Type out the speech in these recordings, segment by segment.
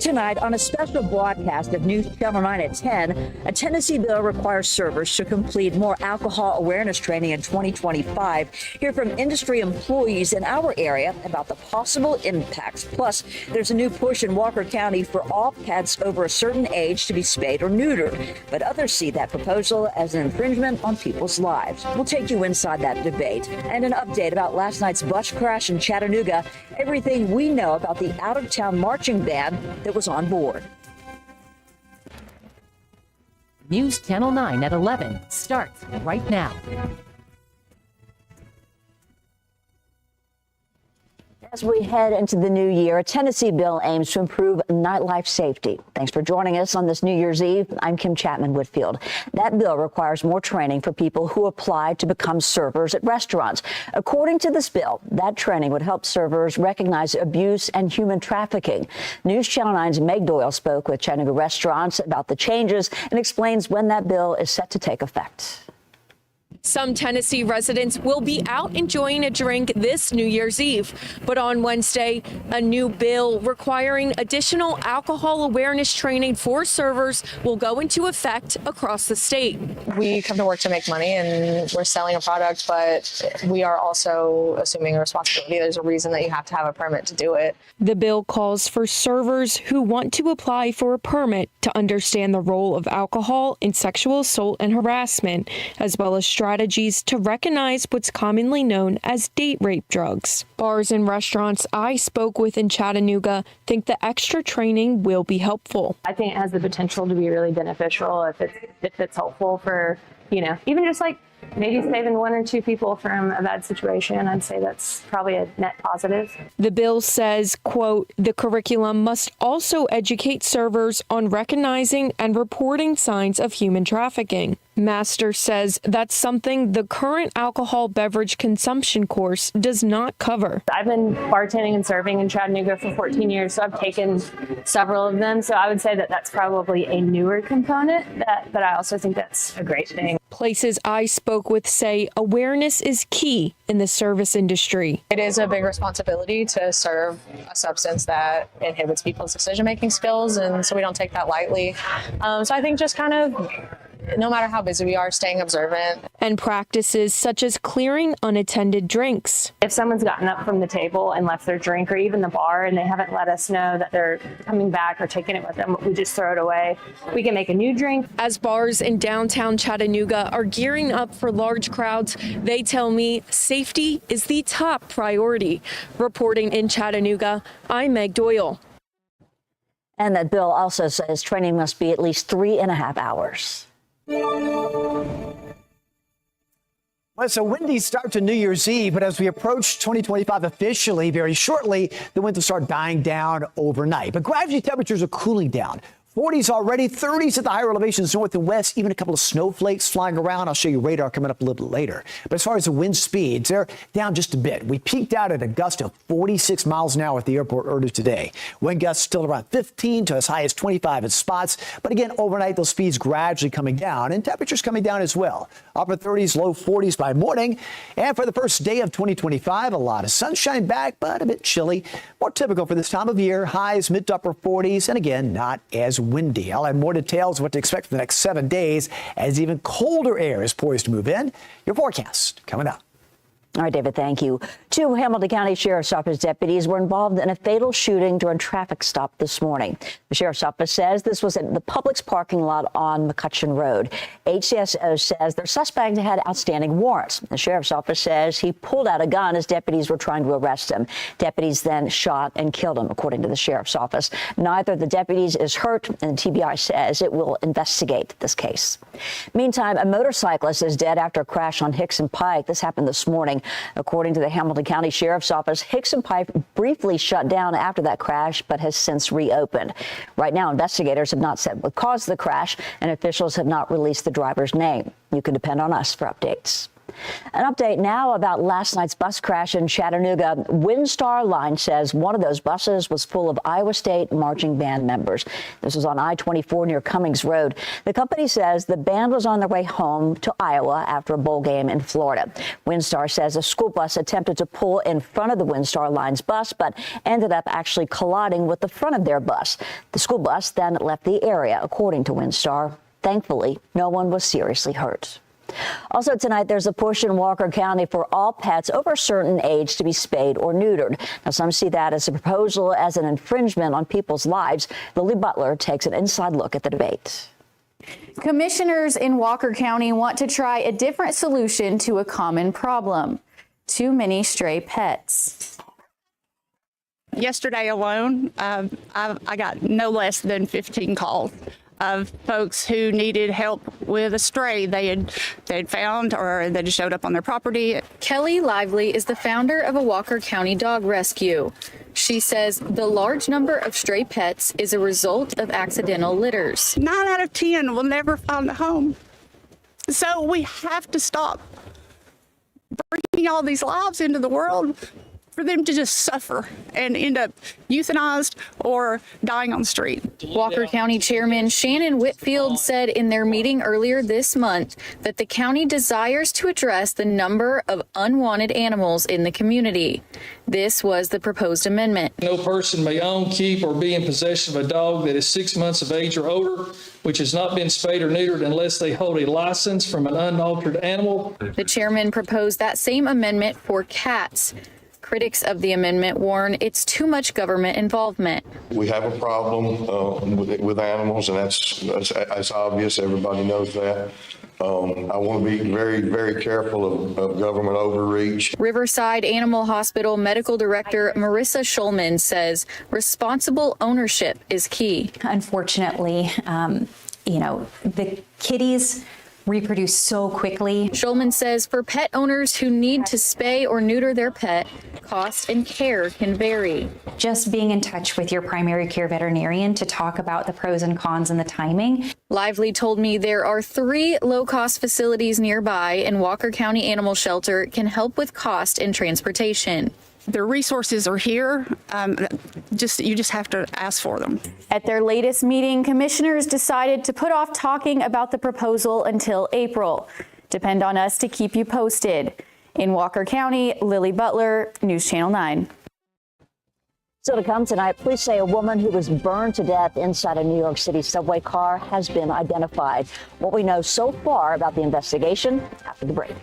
Tonight, on a special broadcast of News Channel 9 at 10, a Tennessee bill requires servers to complete more alcohol awareness training in 2025. Hear from industry employees in our area about the possible impacts. Plus, there's a new push in Walker County for all pets over a certain age to be spayed or neutered. But others see that proposal as an infringement on people's lives. We'll take you inside that debate. And an update about last night's bus crash in Chattanooga. Everything we know about the out-of-town marching band that was on board. News Channel 9 at 11 starts right now. As we head into the new year, a Tennessee bill aims to improve nightlife safety. Thanks for joining us on this New Year's Eve. I'm Kim Chapman-Whitfield. That bill requires more training for people who apply to become servers at restaurants. According to this bill, that training would help servers recognize abuse and human trafficking. News Channel 9's Meg Doyle spoke with Chattanooga restaurants about the changes and explains when that bill is set to take effect. Some Tennessee residents will be out enjoying a drink this New Year's Eve. But on Wednesday, a new bill requiring additional alcohol awareness training for servers will go into effect across the state. We come to work to make money and we're selling a product, but we are also assuming a responsibility. There's a reason that you have to have a permit to do it. The bill calls for servers who want to apply for a permit to understand the role of alcohol in sexual assault and harassment, as well as strategies to recognize what's commonly known as date rape drugs. Bars and restaurants I spoke with in Chattanooga think the extra training will be helpful. I think it has the potential to be really beneficial if it's helpful for, even just like maybe saving one or two people from a bad situation. I'd say that's probably a net positive. The bill says, quote, the curriculum must also educate servers on recognizing and reporting signs of human trafficking. Master says that's something the current alcohol beverage consumption course does not cover. I've been bartending and serving in Chattanooga for 14 years, so I've taken several of them. So I would say that that's probably a newer component, but I also think that's a great thing. Places I spoke with say awareness is key in the service industry. It is a big responsibility to serve a substance that inhibits people's decision-making skills, and so we don't take that lightly. So I think just kind of, no matter how busy we are, staying observant. And practices such as clearing unattended drinks. If someone's gotten up from the table and left their drink or even the bar and they haven't let us know that they're coming back or taking it with them, we just throw it away. We can make a new drink. As bars in downtown Chattanooga are gearing up for large crowds, they tell me safety is the top priority. Reporting in Chattanooga, I'm Meg Doyle. And that bill also says training must be at least 3.5 hours. Well, it's a windy start to New Year's Eve, but as we approach 2025 officially very shortly, the winds will start dying down overnight. But gradually temperatures are cooling down. 40s already, 30s at the higher elevations north and west, even a couple of snowflakes flying around. I'll show you radar coming up a little bit later. But as far as the wind speeds, they're down just a bit. We peaked out at a gust of 46 miles an hour at the airport earlier today. Wind gusts still around 15 to as high as 25 in spots. But again, overnight, those speeds gradually coming down and temperatures coming down as well. Upper 30s, low 40s by morning. And for the first day of 2025, a lot of sunshine back, but a bit chilly. More typical for this time of year. Highs mid to upper 40s. And again, not as windy. I'll have more details of what to expect for the next 7 days as even colder air is poised to move in. Your forecast coming up. All right, David, thank you. 2 Hamilton County Sheriff's Office deputies were involved in a fatal shooting during a traffic stop this morning. The Sheriff's Office says this was at the Publix parking lot on McCutcheon Road. HCSO says their suspect had outstanding warrants. The Sheriff's Office says he pulled out a gun as deputies were trying to arrest him. Deputies then shot and killed him, according to the Sheriff's Office. Neither of the deputies is hurt, and the TBI says it will investigate this case. Meantime, a motorcyclist is dead after a crash on Hickson Pike. This happened this morning. According to the Hamilton County Sheriff's Office, Hickson Pike briefly shut down after that crash, but has since reopened. Right now, investigators have not said what caused the crash, and officials have not released the driver's name. You can depend on us for updates. An update now about last night's bus crash in Chattanooga. WinStar Line says one of those buses was full of Iowa State marching band members. This was on I-24 near Cummings Road. The company says the band was on their way home to Iowa after a bowl game in Florida. WinStar says a school bus attempted to pull in front of the WinStar Line's bus, but ended up actually colliding with the front of their bus. The school bus then left the area, according to WinStar. Thankfully, no one was seriously hurt. Also tonight, there's a push in Walker County for all pets over a certain age to be spayed or neutered. Now, some see that as a proposal as an infringement on people's lives. Lily Butler takes an inside look at the debate. Commissioners in Walker County want to try a different solution to a common problem: too many stray pets. Yesterday alone, I got no less than 15 calls of folks who needed help with a stray they'd found or that had showed up on their property. Kelly Lively is the founder of a Walker County dog rescue. She says the large number of stray pets is a result of accidental litters. 9 out of 10 will never find a home. So we have to stop bringing all these lives into the world for them to just suffer and end up euthanized or dying on the street. Walker County Chairman Shannon Whitfield said in their meeting earlier this month that the county desires to address the number of unwanted animals in the community. This was the proposed amendment. No person may own, keep, or be in possession of a dog that is 6 months of age or older, which has not been spayed or neutered unless they hold a license from an unaltered animal. The chairman proposed that same amendment for cats. Critics of the amendment warn it's too much government involvement. We have a problem with animals, and that's obvious. Everybody knows that. I want to be very, very careful of government overreach. Riverside Animal Hospital Medical Director Marissa Schulman says responsible ownership is key. Unfortunately, the kitties reproduce so quickly. Schulman says for pet owners who need to spay or neuter their pet, cost and care can vary. Just being in touch with your primary care veterinarian to talk about the pros and cons and the timing. Lively told me there are 3 low-cost facilities nearby, and Walker County Animal Shelter can help with cost and transportation. The resources are here. You just have to ask for them. At their latest meeting, commissioners decided to put off talking about the proposal until April. Depend on us to keep you posted. In Walker County, Lily Butler, News Channel 9. So to come tonight, police say a woman who was burned to death inside a New York City subway car has been identified. What we know so far about the investigation after the break.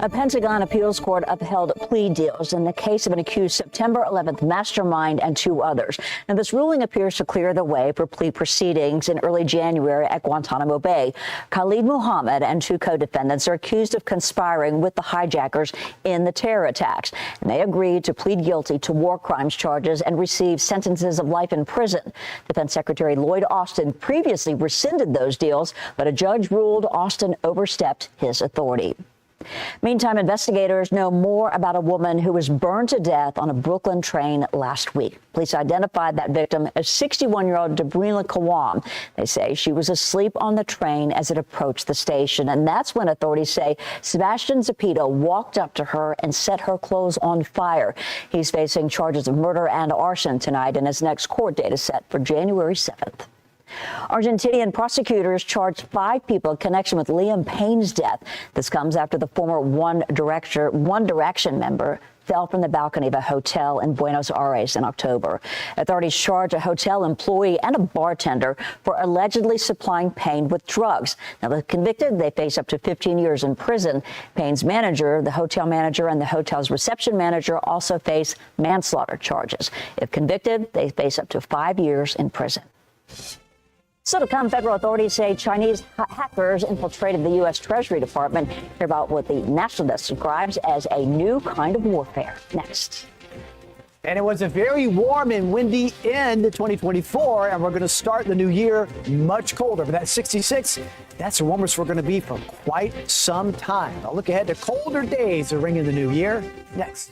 A Pentagon appeals court upheld plea deals in the case of an accused September 11th mastermind and 2 others. Now, this ruling appears to clear the way for plea proceedings in early January at Guantanamo Bay. Khalid Muhammad and 2 co-defendants are accused of conspiring with the hijackers in the terror attacks. And they agreed to plead guilty to war crimes charges and receive sentences of life in prison. Defense Secretary Lloyd Austin previously rescinded those deals, but a judge ruled Austin overstepped his authority. Meantime, investigators know more about a woman who was burned to death on a Brooklyn train last week. Police identified that victim as 61-year-old Debrina Kawam. They say she was asleep on the train as it approached the station, and that's when authorities say Sebastian Zapito walked up to her and set her clothes on fire. He's facing charges of murder and arson tonight, and his next court date is set for January 7th. Argentinian prosecutors charged 5 people in connection with Liam Payne's death. This comes after the former One Direction member fell from the balcony of a hotel in Buenos Aires in October. Authorities charge a hotel employee and a bartender for allegedly supplying Payne with drugs. Now, if convicted, they face up to 15 years in prison. Payne's manager, the hotel manager, and the hotel's reception manager also face manslaughter charges. If convicted, they face up to 5 years in prison. So to come, federal authorities say Chinese hackers infiltrated the U.S. Treasury Department. Hear about what the National Desk describes as a new kind of warfare. Next. And it was a very warm and windy end to 2024, and we're going to start the new year much colder. But that 66, that's the warmest we're going to be for quite some time. I'll look ahead to colder days to ring in the new year. Next.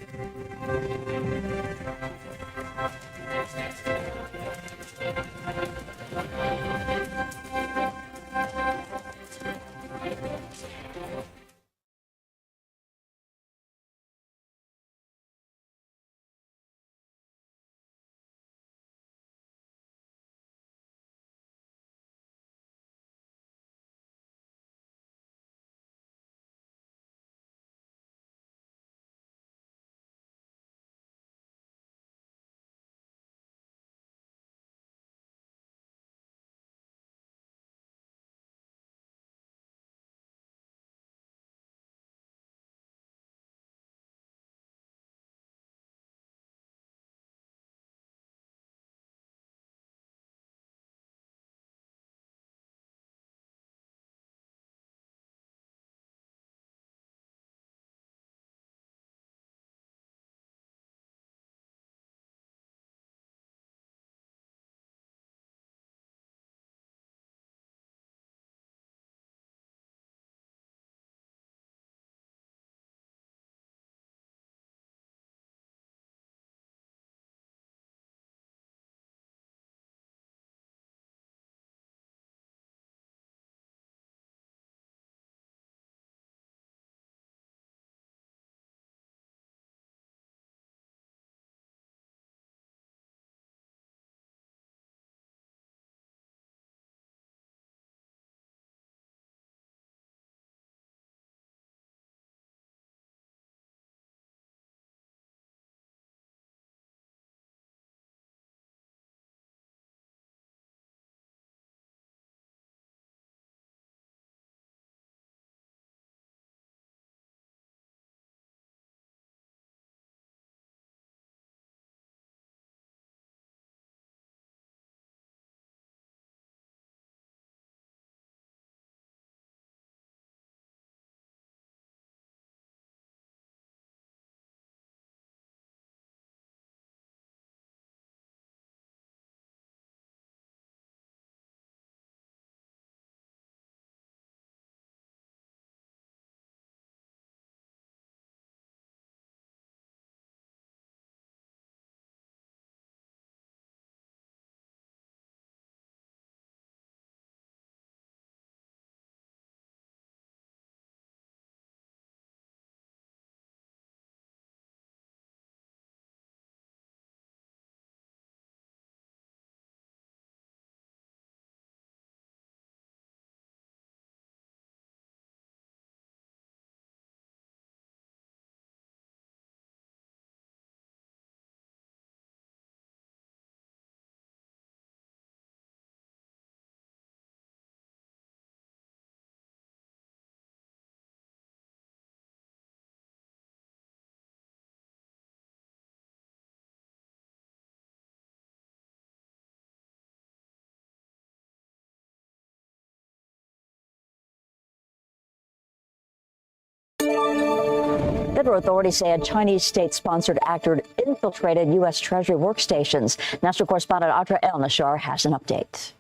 Federal authorities say a Chinese state-sponsored actor infiltrated U.S. Treasury workstations. National correspondent Audra El-Nashar has an update.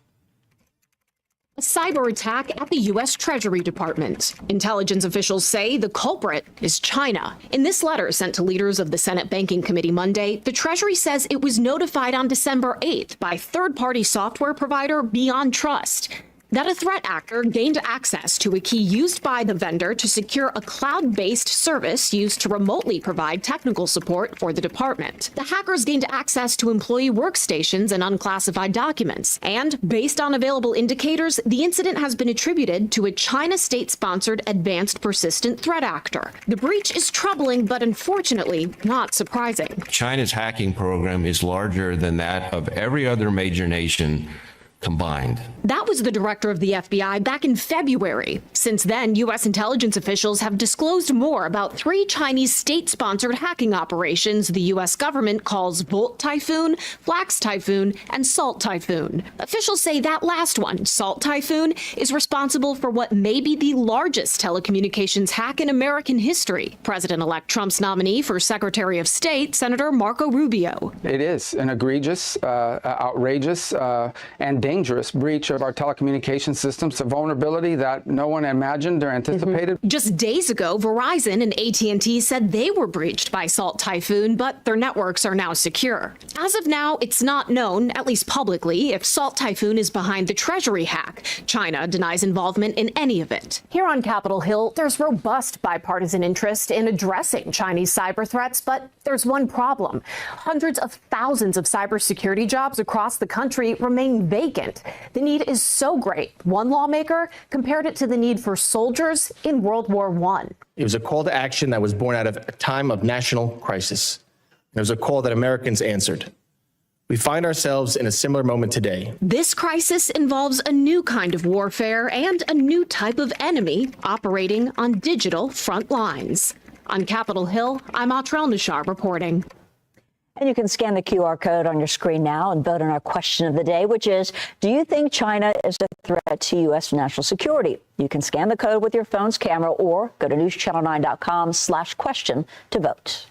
A cyber attack at the U.S. Treasury Department. Intelligence officials say the culprit is China. In this letter sent to leaders of the Senate Banking Committee Monday, the Treasury says it was notified on December 8th by third-party software provider Beyond Trust that a threat actor gained access to a key used by the vendor to secure a cloud-based service used to remotely provide technical support for the department. The hackers gained access to employee workstations and unclassified documents. And based on available indicators, the incident has been attributed to a China state-sponsored advanced persistent threat actor. The breach is troubling, but unfortunately not surprising. China's hacking program is larger than that of every other major nation combined. That was the director of the FBI back in February. Since then, U.S. intelligence officials have disclosed more about 3 Chinese state-sponsored hacking operations the U.S. government calls Volt Typhoon, Flax Typhoon, and Salt Typhoon. Officials say that last one, Salt Typhoon, is responsible for what may be the largest telecommunications hack in American history. President-elect Trump's nominee for Secretary of State, Senator Marco Rubio. It is an egregious, outrageous, and dangerous breach of our telecommunications systems, a vulnerability that no one imagined or anticipated. Just days ago, Verizon and AT&T said they were breached by Salt Typhoon, but their networks are now secure. As of now, it's not known, at least publicly, if Salt Typhoon is behind the Treasury hack. China denies involvement in any of it. Here on Capitol Hill, there's robust bipartisan interest in addressing Chinese cyber threats, but there's one problem. Hundreds of thousands of cybersecurity jobs across the country remain vacant. The need is so great, one lawmaker compared it to the need for soldiers in World War I. It was a call to action that was born out of a time of national crisis. It was a call that Americans answered. We find ourselves in a similar moment today. This crisis involves a new kind of warfare and a new type of enemy operating on digital front lines. On Capitol Hill, I'm Audra El-Nashar reporting. And you can scan the QR code on your screen now and vote on our question of the day, which is, do you think China is a threat to U.S. national security? You can scan the code with your phone's camera or go to newschannel9.com/question to vote.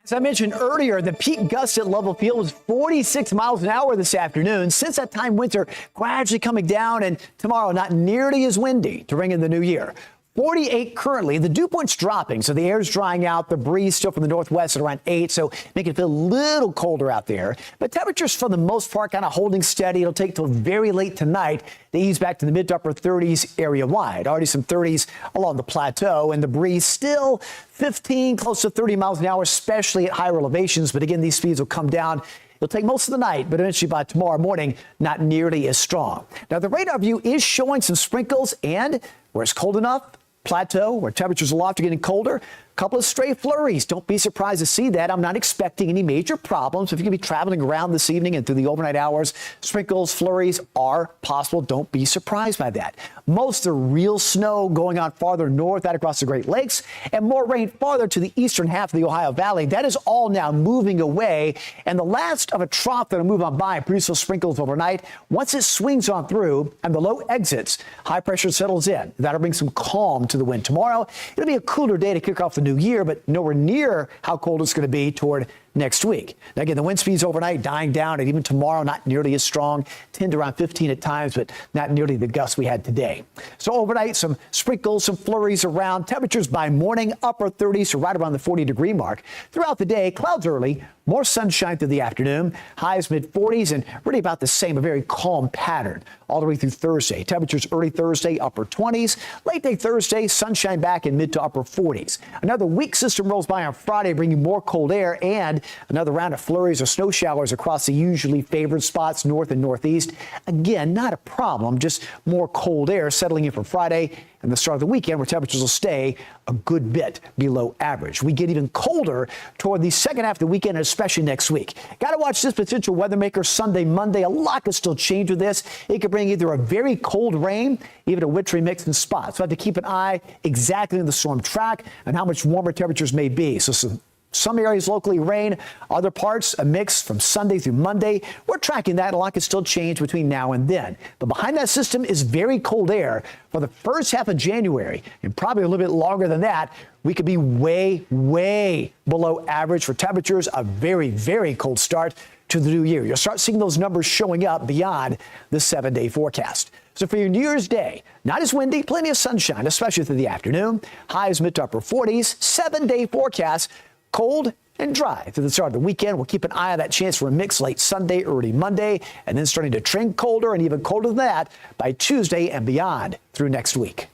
As I mentioned earlier, the peak gust at Level Field was 46 miles an hour this afternoon. Since that time, winds are gradually coming down, and tomorrow not nearly as windy to ring in the new year. 48 currently. The dew point's dropping, so the air's drying out. The breeze still from the northwest at around 8, so making it feel a little colder out there. But temperatures for the most part kind of holding steady. It'll take till very late tonight to ease back to the mid to upper 30s area wide. Already some 30s along the plateau, and the breeze still 15, close to 30 miles an hour, especially at higher elevations. But again, these speeds will come down. It'll take most of the night, but eventually by tomorrow morning, not nearly as strong. Now, the radar view is showing some sprinkles, and where it's cold enough, plateau where temperatures aloft are getting colder. A couple of stray flurries. Don't be surprised to see that. I'm not expecting any major problems. If you're going to be traveling around this evening and through the overnight hours, sprinkles, flurries are possible. Don't be surprised by that. Most of the real snow going on farther north out across the Great Lakes, and more rain farther to the eastern half of the Ohio Valley. That is all now moving away, and the last of a trough that'll move on by and produce those sprinkles overnight. Once it swings on through and the low exits, high pressure settles in. That'll bring some calm to the wind tomorrow. It'll be a cooler day to kick off the new year, but nowhere near how cold it's going to be toward next week. Now, again, the wind speeds overnight dying down, and even tomorrow, not nearly as strong, 10 to around 15 at times, but not nearly the gusts we had today. So overnight, some sprinkles, some flurries around. Temperatures by morning, upper 30s, so right around the 40-degree mark. Throughout the day, clouds early, more sunshine through the afternoon, highs mid-40s, and really about the same, a very calm pattern all the way through Thursday. Temperatures early Thursday, upper 20s. Late day Thursday, sunshine back in mid to upper 40s. Another weak system rolls by on Friday, bringing more cold air and another round of flurries or snow showers across the usually favored spots north and northeast. Again, not a problem, just more cold air settling in for Friday and the start of the weekend, where temperatures will stay a good bit below average. We get even colder toward the second half of the weekend, and especially next week. Got to watch this potential weather maker Sunday, Monday. A lot could still change with this. It could bring either a very cold rain, even a wintry mix in spots. So I have to keep an eye exactly on the storm track and how much warmer temperatures may be. So some Some areas locally rain, other parts a mix from Sunday through Monday. We're tracking that. A lot can still change between now and then. But behind that system is very cold air for the first half of January, and probably a little bit longer than that. We could be way, way below average for temperatures. A very, very cold start to the new year. You'll start seeing those numbers showing up beyond the 7-day forecast. So for your New Year's Day, not as windy, plenty of sunshine, especially through the afternoon. Highs mid to upper 40s, 7-day forecast. Cold and dry through the start of the weekend. We'll keep an eye on that chance for a mix late Sunday, early Monday, and then starting to trend colder and even colder than that by Tuesday and beyond through next week.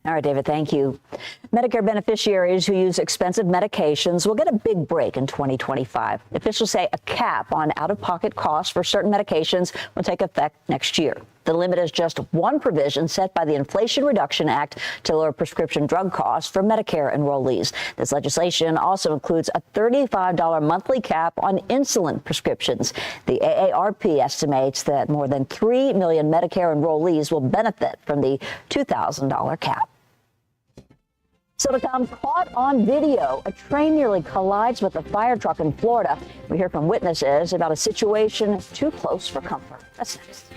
All right, David, thank you. Medicare beneficiaries who use expensive medications will get a big break in 2025. Officials say a cap on out-of-pocket costs for certain medications will take effect next year. The limit is just one provision set by the Inflation Reduction Act to lower prescription drug costs for Medicare enrollees. This legislation also includes a $35 monthly cap on insulin prescriptions. The AARP estimates that more than 3 million Medicare enrollees will benefit from the $2,000 cap. So to come, caught on video, a train nearly collides with a fire truck in Florida. We hear from witnesses about a situation too close for comfort. That's next.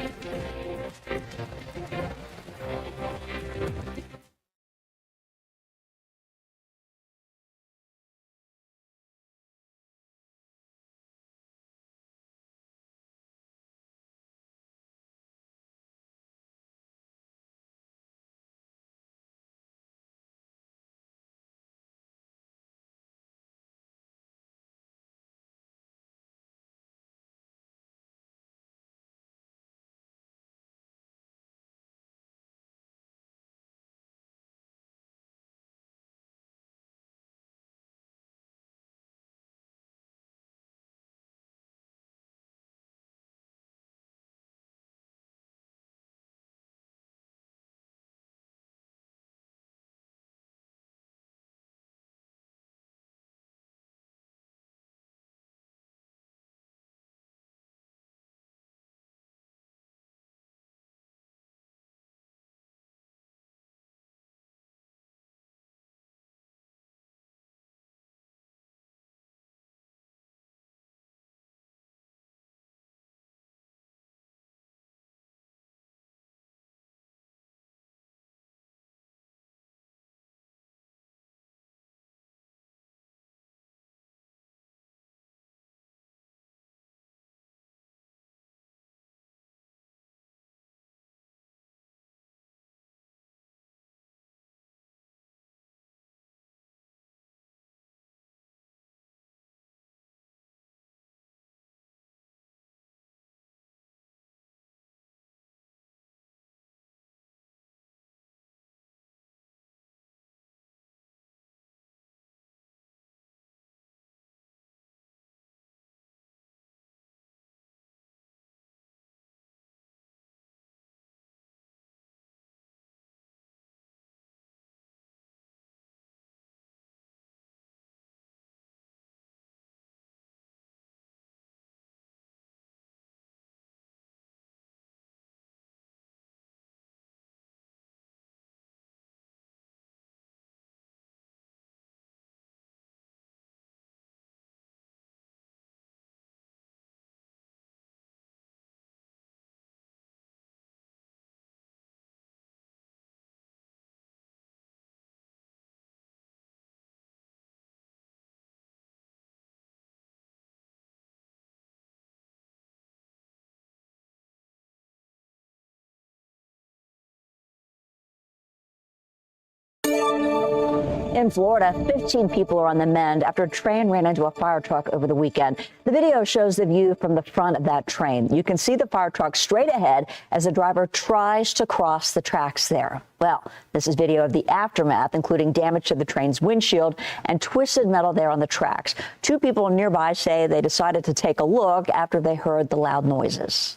In Florida, 15 people are on the mend after a train ran into a fire truck over the weekend. The video shows the view from the front of that train. You can see the fire truck straight ahead as the driver tries to cross the tracks there. Well, this is video of the aftermath, including damage to the train's windshield and twisted metal there on the tracks. Two people nearby say they decided to take a look after they heard the loud noises.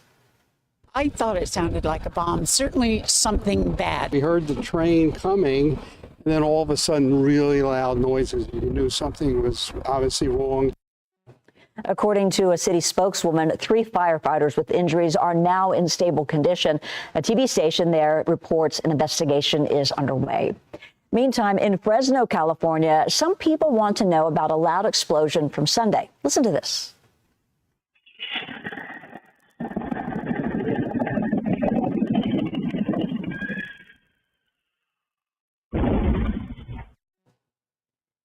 I thought it sounded like a bomb, certainly something bad. We heard the train coming, and then all of a sudden really loud noises. You knew something was obviously wrong. According to a city spokeswoman, 3 firefighters with injuries are now in stable condition. A TV station there reports an investigation is underway. Meantime, in Fresno, California, some people want to know about a loud explosion from Sunday. Listen to this.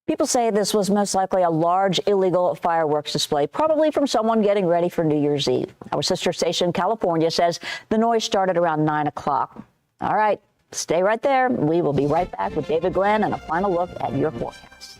People say this was most likely a large illegal fireworks display, probably from someone getting ready for New Year's Eve. Our sister station, California, says the noise started around 9 o'clock. All right, stay right there. We will be right back with David Glenn and a final look at your forecast.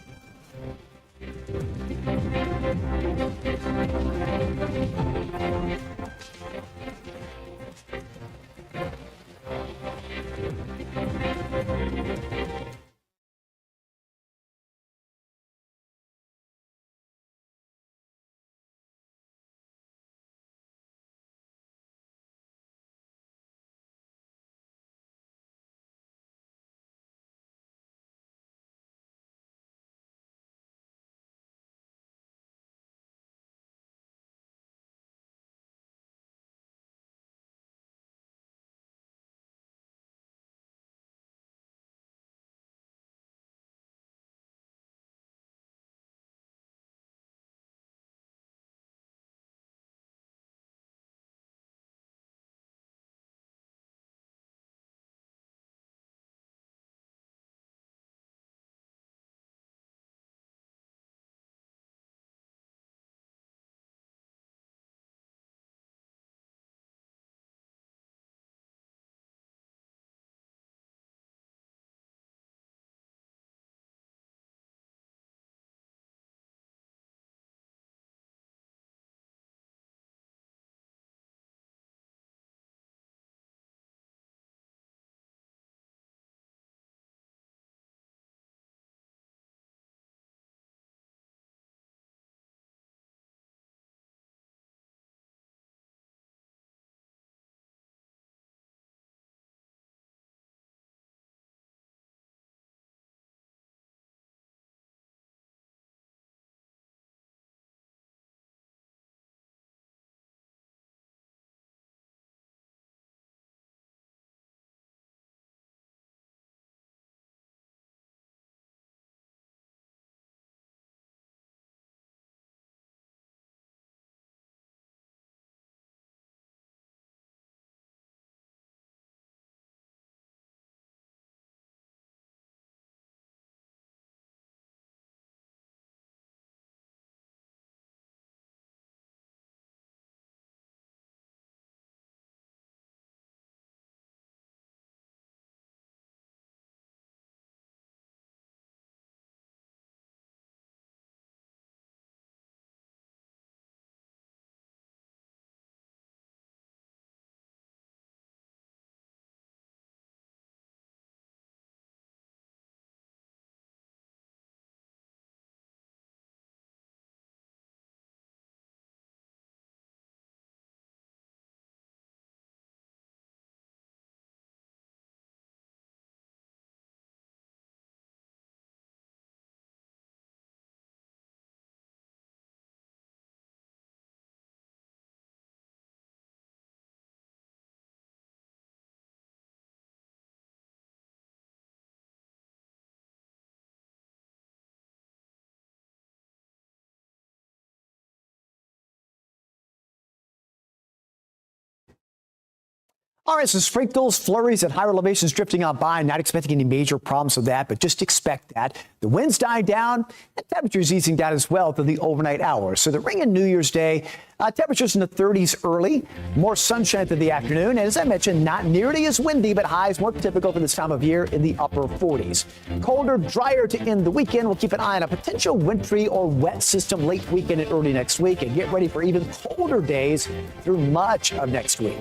All right, so sprinkles, flurries at higher elevations drifting on by. Not expecting any major problems with that, but just expect that. The winds dying down and temperatures easing down as well through the overnight hours. So the ring in New Year's Day, temperatures in the 30s early, more sunshine through the afternoon. And as I mentioned, not nearly as windy, but highs more typical for this time of year in the upper 40s. Colder, drier to end the weekend. We'll keep an eye on a potential wintry or wet system late weekend and early next week, and get ready for even colder days through much of next week.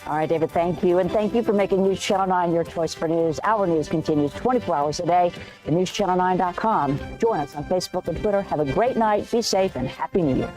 All right, David, thank you. And thank you for making News Channel 9 your choice for news. Our news continues 24 hours a day at newschannel9.com. Join us on Facebook and Twitter. Have a great night. Be safe and Happy New Year.